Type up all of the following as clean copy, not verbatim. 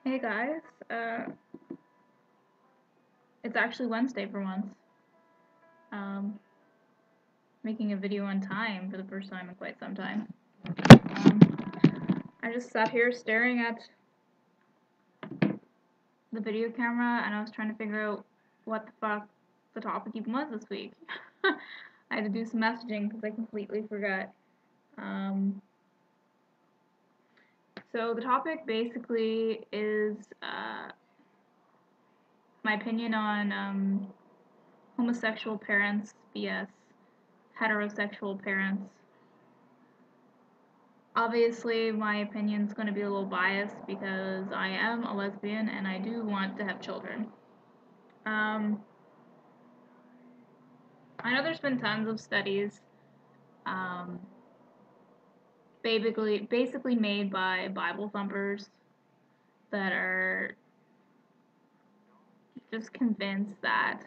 Hey guys, it's actually Wednesday for once. Um, Making a video on time for the first time in quite some time. Um, I just sat here staring at the video camera and I was trying to figure out what the fuck the topic even was this week. I had to do some messaging because I completely forgot. Um, so the topic basically is my opinion on homosexual parents vs heterosexual parents. Obviously, my opinion's going to be a little biased because I am a lesbian and I do want to have children. Um, I know there's been tons of studies, um, basically made by Bible thumpers that are just convinced that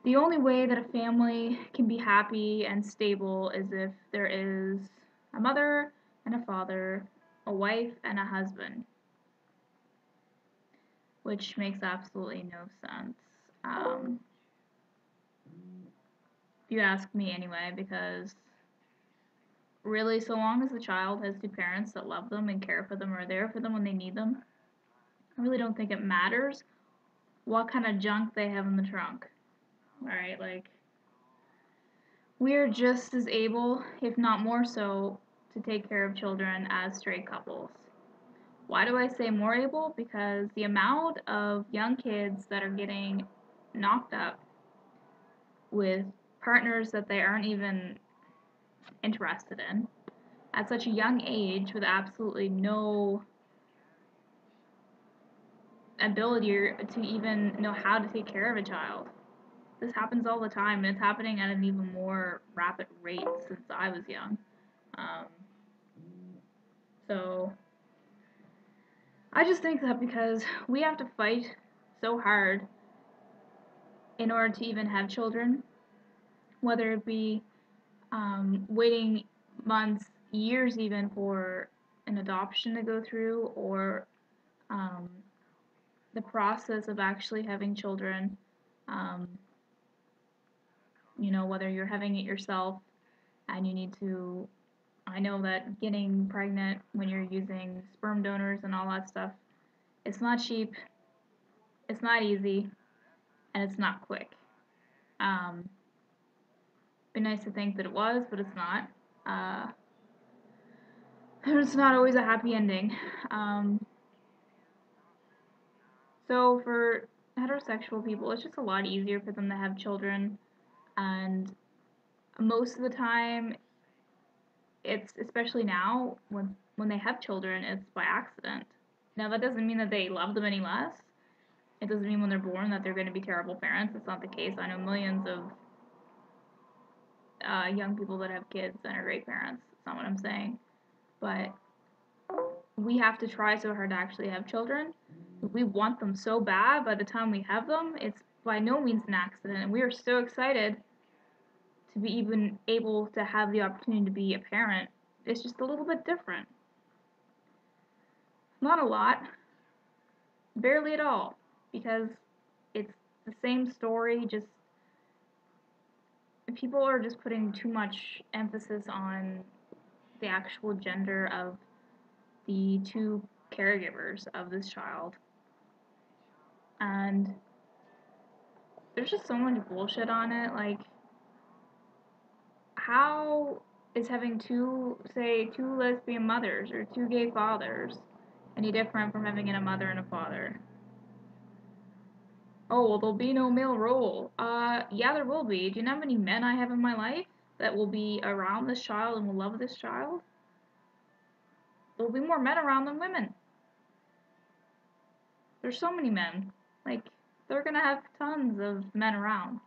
the only way that a family can be happy and stable is if there is a mother and a father, a wife and a husband, which makes absolutely no sense. If you ask me anyway, because really, so long as the child has two parents that love them and care for them or are there for them when they need them, I really don't think it matters what kind of junk they have in the trunk. Alright, like, we're just as able, if not more so, to take care of children as straight couples. Why do I say more able? Because the amount of young kids that are getting knocked up with partners that they aren't even interested in at such a young age with absolutely no ability to even know how to take care of a child. This happens all the time, and it's happening at an even more rapid rate since I was young. Um, so I just think that because we have to fight so hard in order to even have children, whether it be waiting months, years even for an adoption to go through, or um, the process of actually having children, um, whether you're having it yourself and you need to, I know that getting pregnant when you're using sperm donors and all that stuff, it's not cheap, it's not easy, and it's not quick. Be nice to think that it was, but it's not. It's not always a happy ending. So for heterosexual people, it's just a lot easier for them to have children, and most of the time, it's especially now when they have children, it's by accident. Now that doesn't mean that they love them any less. It doesn't mean when they're born that they're going to be terrible parents. It's not the case. I know millions of young people that have kids and are great parents. That's not what I'm saying. But we have to try so hard to actually have children. We want them so bad. By the time we have them, it's by no means an accident. And we are so excited to be even able to have the opportunity to be a parent. It's just a little bit different. Not a lot, barely at all, because it's the same story, just people are just putting too much emphasis on the actual gender of the two caregivers of this child. And there's just so much bullshit on it. Like, how is having two lesbian mothers or two gay fathers any different from having a mother and a father? Oh, well, there'll be no male role. Yeah, there will be. Do you know how many men I have in my life that will be around this child and will love this child? There will be more men around than women. There's so many men. Like, they're gonna have tons of men around.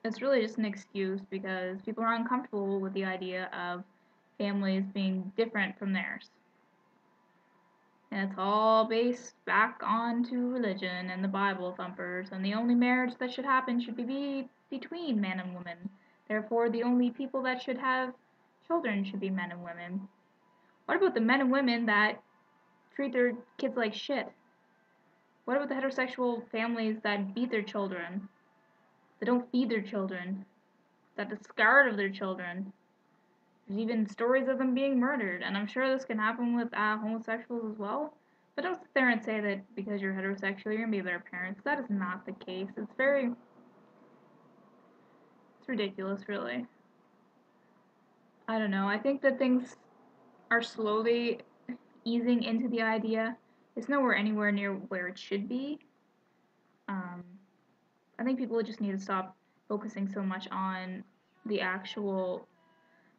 It's really just an excuse because people are uncomfortable with the idea of families being different from theirs. And it's all based back onto religion and the Bible thumpers, and the only marriage that should happen should be between man and woman. Therefore, the only people that should have children should be men and women. What about the men and women that treat their kids like shit? What about the heterosexual families that beat their children, that don't feed their children, that discard of their children? There's even stories of them being murdered, and I'm sure this can happen with homosexuals as well. But don't sit there and say that because you're heterosexual, you're gonna be a better parent. That is not the case. It's ridiculous, really. I don't know. I think that things are slowly easing into the idea. It's nowhere anywhere near where it should be. Um, I think people just need to stop focusing so much on the actual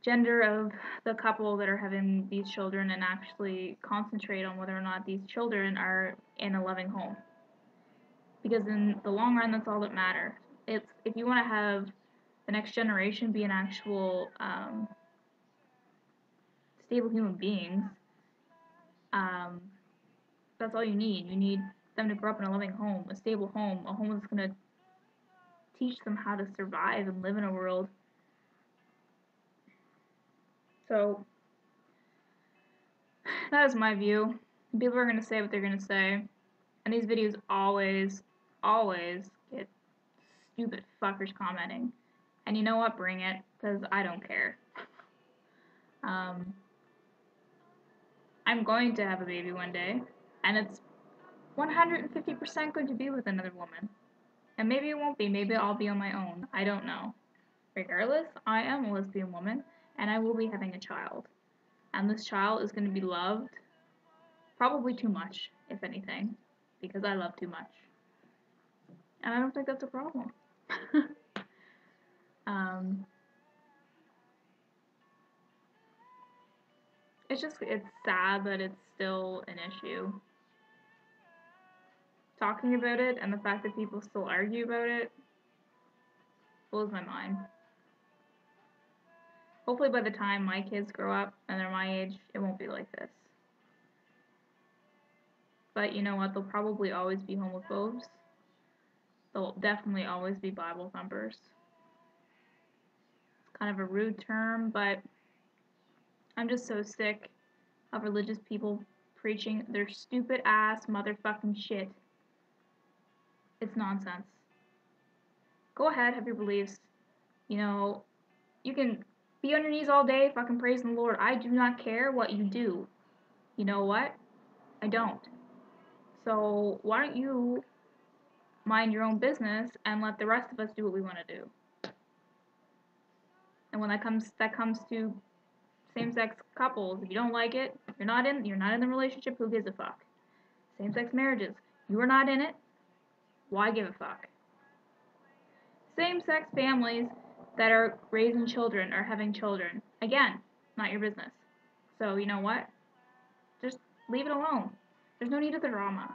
gender of the couple that are having these children and actually concentrate on whether or not these children are in a loving home. Because in the long run, that's all that matters. It's if you want to have the next generation be an actual stable human beings, um, that's all you need. You need them to grow up in a loving home, a stable home, a home that's going to teach them how to survive and live in a world. So that is my view. People are going to say what they're going to say. And these videos always get stupid fuckers commenting. And you know what? Bring it, because I don't care. I'm going to have a baby one day, and it's 150% going to be with another woman. And maybe it won't be. Maybe I'll be on my own. I don't know. Regardless, I am a lesbian woman, and I will be having a child. And this child is going to be loved, probably too much, if anything, because I love too much. And I don't think that's a problem. It's sad that it's still an issue. Talking about it and the fact that people still argue about it blows my mind. Hopefully by the time my kids grow up and they're my age, it won't be like this. But you know what? They'll probably always be homophobes. They'll definitely always be Bible thumpers. It's kind of a rude term, but I'm just so sick of religious people preaching their stupid ass motherfucking shit. It's nonsense. Go ahead, have your beliefs. You know, you can be on your knees all day, fucking praising the Lord. I do not care what you do. You know what? I don't. So why don't you mind your own business and let the rest of us do what we want to do? And when that comes to same-sex couples, if you don't like it, you're not in the relationship. Who gives a fuck? Same-sex marriages, you are not in it. Why give a fuck? Same-sex families that are raising children or having children, again, not your business. So you know what? Just leave it alone. There's no need of the drama.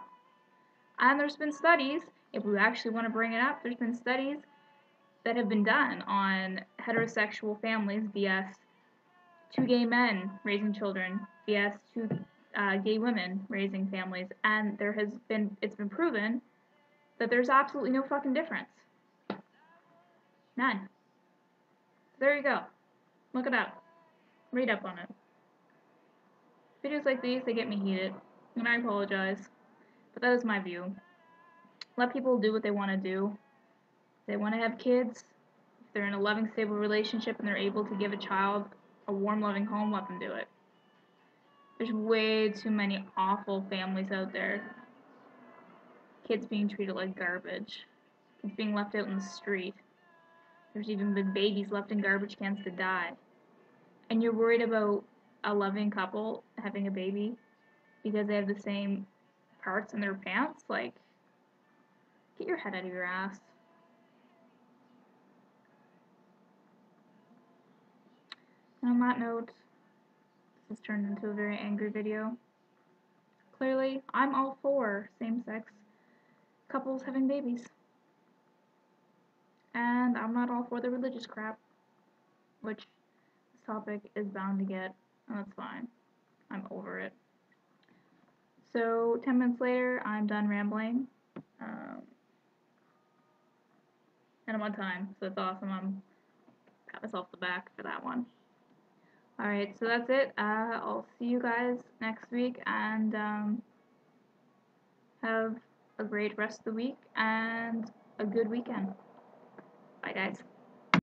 And there's been studies, if we actually want to bring it up, there's been studies that have been done on heterosexual families vs two gay men raising children vs two gay women raising families, and it's been proven that there's absolutely no fucking difference. None. So there you go. Look it up. Read up on it. Videos like these, they get me heated, and I apologize, but that is my view. Let people do what they want to do. If they want to have kids, if they're in a loving, stable relationship and they're able to give a child a warm, loving home, let them do it. There's way too many awful families out there. Kids being treated like garbage. Kids being left out in the street. There's even been babies left in garbage cans to die. And you're worried about a loving couple having a baby because they have the same parts in their pants? Like, get your head out of your ass. And on that note, this has turned into a very angry video. Clearly, I'm all for same-sex couples having babies. And I'm not all for the religious crap, which this topic is bound to get, and that's fine. I'm over it. So, 10 minutes later, I'm done rambling. And I'm on time, so it's awesome. I'm pat myself on the back for that one. Alright, so that's it. I'll see you guys next week, and have a great rest of the week and a good weekend. Bye, guys.